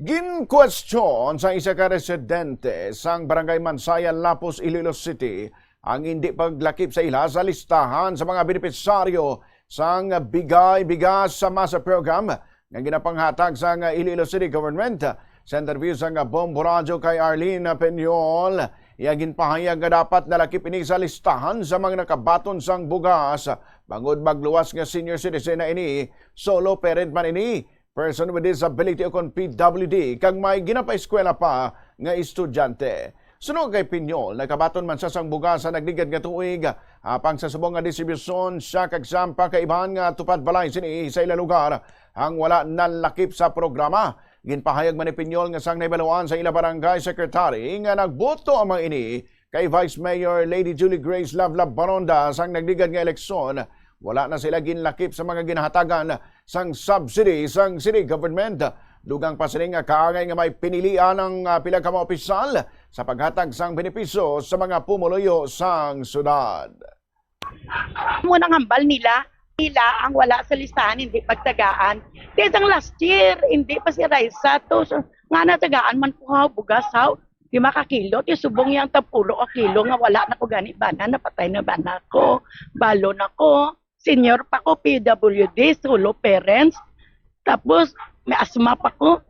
Ginkwestiyon sa isa ka residente sang Barangay Mansayan, Lapus, Iloilo City ang hindi paglakip sa ila sa listahan sa mga benepisaryo sang bigay-bigas sa masa program nga ginapanghatag sa Iloilo City Government. Sa interview sang Bombo Radio kay Arlene Peñol, iyagin pahayag nga dapat nalakip ini sa listahan sa mga nakabaton sang bugas bangod magluwas nga senior citizen na ini, solo parent man ini, person with disability o kon PWD, kag may ginapa-eskwela pa nga estudyante. Sunod kay Pinyol, nakabaton man sa sang bugas sa nagligad nga tuig, apang sa subong nga distribusyon siya kag sampa kaibahan nga tupad balay sini sa ilang lugar ang wala nalakip sa programa. Ginpahayag man ni Pinyol nga sang naibaluan sa ila barangay secretary nga nagboto ang mga ini kay Vice Mayor Lady Julie Grace Lavlab Baronda sang nagligad nga eleksyon. Wala na sila ginlakip sa mga ginahatagan sang subsidy sang city government. Dugang pa sila nga kaangay nga may pinilian ng pila ka mga opisyal sa paghatag sang benepisyo sa mga pumuluyo sang syudad. Munang hambal nila ang wala sa listahan, hindi pagtagaan. Tisang last year, hindi pa si Raisa to. So, nga natagaan man po bugas haw. Di makakilo, ti subong yung tapulo o kilo nga wala na ko gani bana, napatay na bana ko, balo na ko. Senior pa ko, PWD, solo parents. Tapos, may asma pa ko.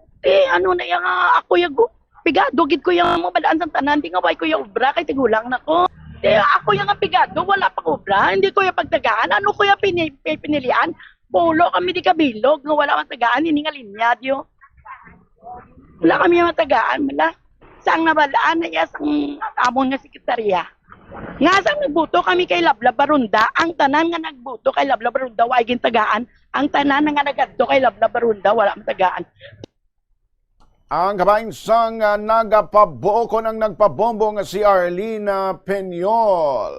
Ano na yung ako yung pigado, gid ko yung mga balaan sa tanan. Di nga, why ko yung obra, kay tigulang na ko. Ako yung pigado, wala pa obra. Hindi ko yung pagtagaan. Ano ko yung pinilian? Polo kami di kabilog, nga wala matagaan, hindi nga linyadyo. Wala kami yung matagaan, wala. Sang nabalaan na iya, sang amon nga sekretarya. Nga sa nagbuto kami kay Lablab Barunda, ang tanan nga nagbuto kay Lablab Barunda, wala gintagaan. Ang tanan nga nagadto kay Lablab Barunda, wala matagaan. Ang kabain sang nagapabuo ko ng nagpabombo nga si Arlene Peñol.